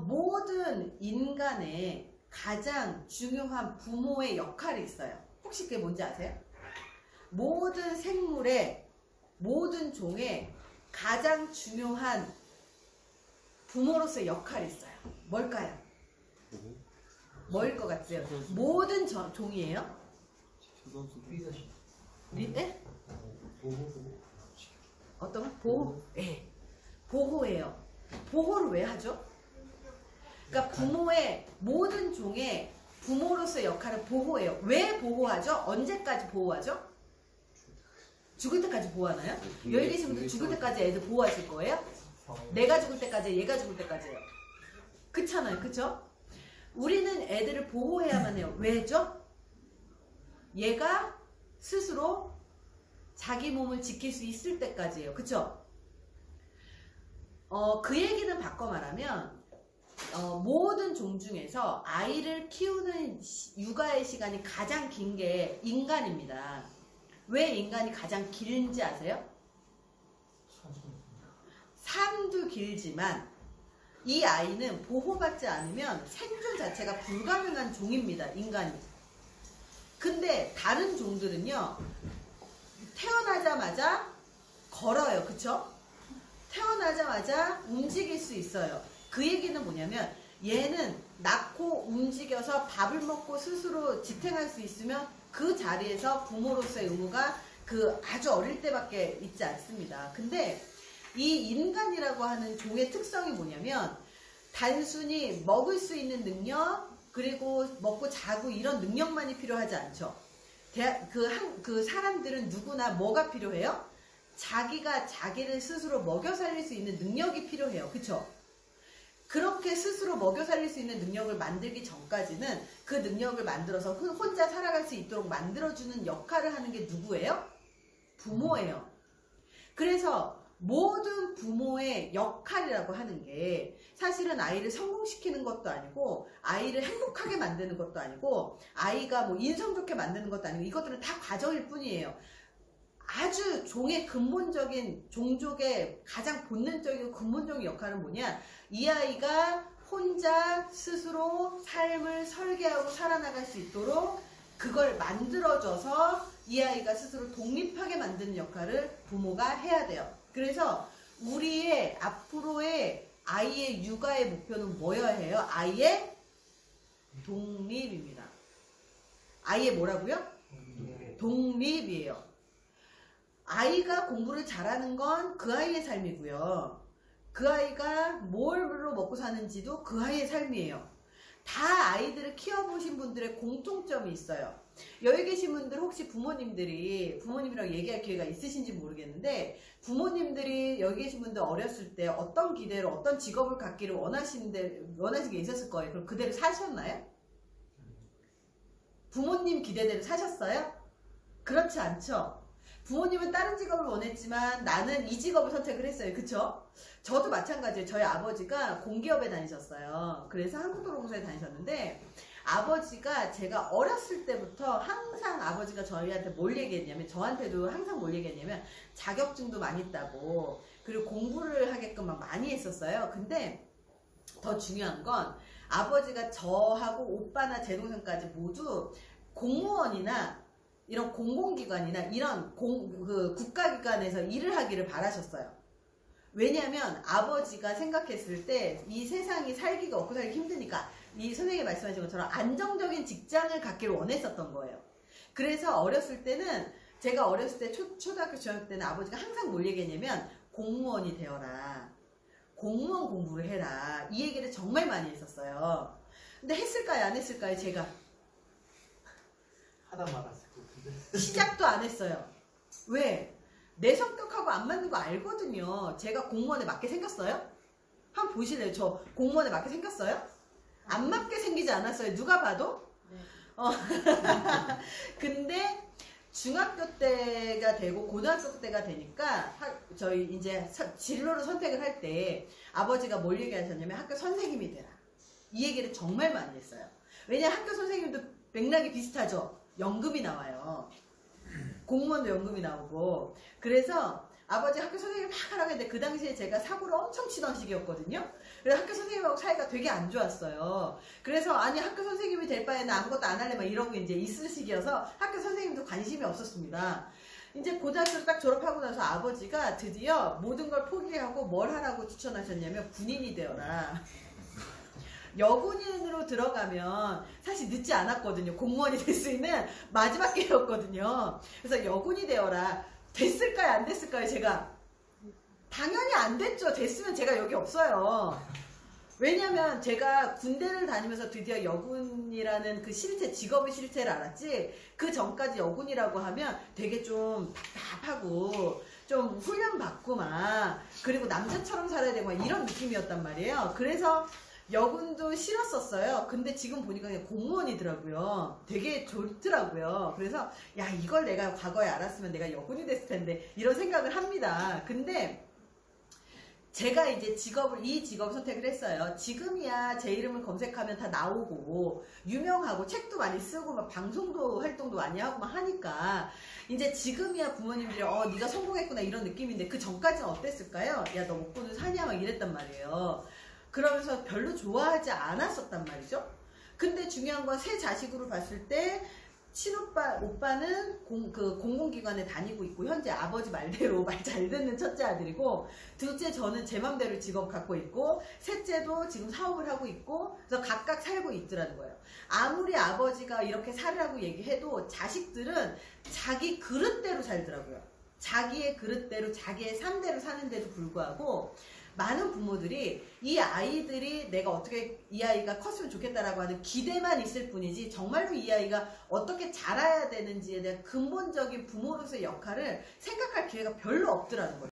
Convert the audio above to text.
모든 인간의 가장 중요한 부모의 역할이 있어요. 혹시 그게 뭔지 아세요? 모든 생물의, 모든 종의 가장 중요한 부모로서의 역할이 있어요. 뭘까요? 뭐일 것 같아요? 모든 종이에요? 네? 어떤 거? 보호? 네. 보호예요. 보호를 왜 하죠? 그러니까 부모의, 모든 종의 부모로서의 역할은 보호예요. 왜 보호하죠? 언제까지 보호하죠? 죽을 때까지 보호하나요? 여기 계신 분들 죽을 때까지 애들 보호하실 거예요? 내가 죽을 때까지, 얘가 죽을 때까지예요. 그렇잖아요. 그쵸? 우리는 애들을 보호해야만 해요. 왜죠? 얘가 스스로 자기 몸을 지킬 수 있을 때까지예요. 그쵸? 그 얘기는 바꿔 말하면 모든 종 중에서 아이를 키우는 육아의 시간이 가장 긴 게 인간입니다. 왜 인간이 가장 길지 아세요? 삶도 길지만 이 아이는 보호받지 않으면 생존 자체가 불가능한 종입니다. 인간이. 근데 다른 종들은요, 태어나자마자 걸어요. 그쵸? 태어나자마자 움직일 수 있어요. 그 얘기는 뭐냐면 얘는 낳고 움직여서 밥을 먹고 스스로 지탱할 수 있으면 그 자리에서 부모로서의 의무가 그 아주 어릴 때밖에 있지 않습니다. 근데 이 인간이라고 하는 종의 특성이 뭐냐면 단순히 먹을 수 있는 능력, 그리고 먹고 자고 이런 능력만이 필요하지 않죠. 그 사람들은 누구나 뭐가 필요해요? 자기가 자기를 스스로 먹여 살릴 수 있는 능력이 필요해요. 그쵸? 그렇게 스스로 먹여 살릴 수 있는 능력을 만들기 전까지는 그 능력을 만들어서 혼자 살아갈 수 있도록 만들어주는 역할을 하는 게 누구예요? 부모예요. 그래서 모든 부모의 역할이라고 하는 게 사실은 아이를 성공시키는 것도 아니고 아이를 행복하게 만드는 것도 아니고 아이가 뭐 인성 좋게 만드는 것도 아니고 이것들은 다 과정일 뿐이에요. 아주 종의 근본적인, 종족의 가장 본능적이고 근본적인 역할은 뭐냐? 이 아이가 혼자 스스로 삶을 설계하고 살아나갈 수 있도록 그걸 만들어줘서 이 아이가 스스로 독립하게 만드는 역할을 부모가 해야 돼요. 그래서 우리의 앞으로의 아이의 육아의 목표는 뭐여야 해요? 아이의 독립입니다. 아이의 뭐라고요? 독립이에요. 아이가 공부를 잘하는 건 그 아이의 삶이고요. 그 아이가 뭘로 먹고 사는지도 그 아이의 삶이에요. 다 아이들을 키워보신 분들의 공통점이 있어요. 여기 계신 분들 혹시 부모님이랑 얘기할 기회가 있으신지 모르겠는데 부모님들이 여기 계신 분들 어렸을 때 어떤 기대로 어떤 직업을 갖기를 원하신 게 있었을 거예요. 그럼 그대로 사셨나요? 부모님 기대대로 사셨어요? 그렇지 않죠? 부모님은 다른 직업을 원했지만 나는 이 직업을 선택을 했어요. 그쵸? 저도 마찬가지예요. 저희 아버지가 공기업에 다니셨어요. 그래서 한국도로공사에 다니셨는데 아버지가 제가 어렸을 때부터 항상 아버지가 저희한테 뭘 얘기했냐면 저한테도 항상 뭘 얘기했냐면 자격증도 많이 따고 그리고 공부를 하게끔 막 많이 했었어요. 근데 더 중요한 건 아버지가 저하고 오빠나 제 동생까지 모두 공무원이나 이런 공공기관이나 이런 국가기관에서 일을 하기를 바라셨어요. 왜냐하면 아버지가 생각했을 때 이 세상이 살기가 없고 살기 힘드니까 이 선생님이 말씀하신 것처럼 안정적인 직장을 갖기를 원했었던 거예요. 그래서 어렸을 때는 제가 어렸을 때 초등학교 중학교 때는 아버지가 항상 뭘 얘기했냐면 공무원이 되어라. 공무원 공부를 해라. 이 얘기를 정말 많이 했었어요. 근데 했을까요? 안 했을까요? 제가 하다 말았을 것 같은데 시작도 안 했어요. 왜? 내 성격하고 안 맞는 거 알거든요. 제가 공무원에 맞게 생겼어요? 한번 보실래요? 저 공무원에 맞게 생겼어요? 안 맞게 생기지 않았어요. 누가 봐도? 네. 근데 중학교 때가 되고 고등학교 때가 되니까 저희 이제 진로를 선택을 할 때 아버지가 뭘 얘기하셨냐면 학교 선생님이 되라. 이 얘기를 정말 많이 했어요. 왜냐면 학교 선생님도 맥락이 비슷하죠. 연금이 나와요. 공무원도 연금이 나오고. 그래서 아버지 학교 선생님 막 하라고 했는데 그 당시에 제가 사고를 엄청 치던 시기였거든요. 그래서 학교 선생님하고 사이가 되게 안 좋았어요. 그래서 아니 학교 선생님이 될 바에는 아무것도 안 할래 막 이러고 이제 있을 시기여서 학교 선생님도 관심이 없었습니다. 이제 고등학교를 딱 졸업하고 나서 아버지가 드디어 모든 걸 포기하고 뭘 하라고 추천하셨냐면 군인이 되어라. 여군으로 들어가면 사실 늦지 않았거든요. 공무원이 될 수 있는 마지막 기회였거든요. 그래서 여군이 되어라. 됐을까요? 안 됐을까요? 제가 당연히 안 됐죠. 됐으면 제가 여기 없어요. 왜냐면 제가 군대를 다니면서 드디어 여군이라는 그 실체, 직업의 실체를 알았지, 그 전까지 여군이라고 하면 되게 좀 답답하고 좀 훈련받고 막, 그리고 남자처럼 살아야 되고 막 이런 느낌이었단 말이에요. 그래서 여군도 싫었었어요. 근데 지금 보니까 그냥 공무원이더라고요. 되게 좋더라고요. 그래서 야, 이걸 내가 과거에 알았으면 내가 여군이 됐을 텐데 이런 생각을 합니다. 근데 제가 이제 이 직업을 선택을 했어요. 지금이야 제 이름을 검색하면 다 나오고 유명하고 책도 많이 쓰고 막 방송도 활동도 많이 하고 막 하니까 이제 지금이야 부모님들이 네가 성공했구나 이런 느낌인데 그 전까지는 어땠을까요? 야, 너 먹고는 사냐 막 이랬단 말이에요. 그러면서 별로 좋아하지 않았었단 말이죠. 근데 중요한 건 새 자식으로 봤을 때 오빠는 공공기관에 다니고 있고, 현재 아버지 말대로 말 잘 듣는 첫째 아들이고, 둘째 저는 제 맘대로 직업 갖고 있고, 셋째도 지금 사업을 하고 있고, 그래서 각각 살고 있더라는 거예요. 아무리 아버지가 이렇게 살으라고 얘기해도 자식들은 자기 그릇대로 살더라고요. 자기의 그릇대로, 자기의 삶대로 사는데도 불구하고, 많은 부모들이 이 아이들이 내가 어떻게 이 아이가 컸으면 좋겠다라고 하는 기대만 있을 뿐이지 정말로 이 아이가 어떻게 자라야 되는지에 대한 근본적인 부모로서의 역할을 생각할 기회가 별로 없더라는 거예요.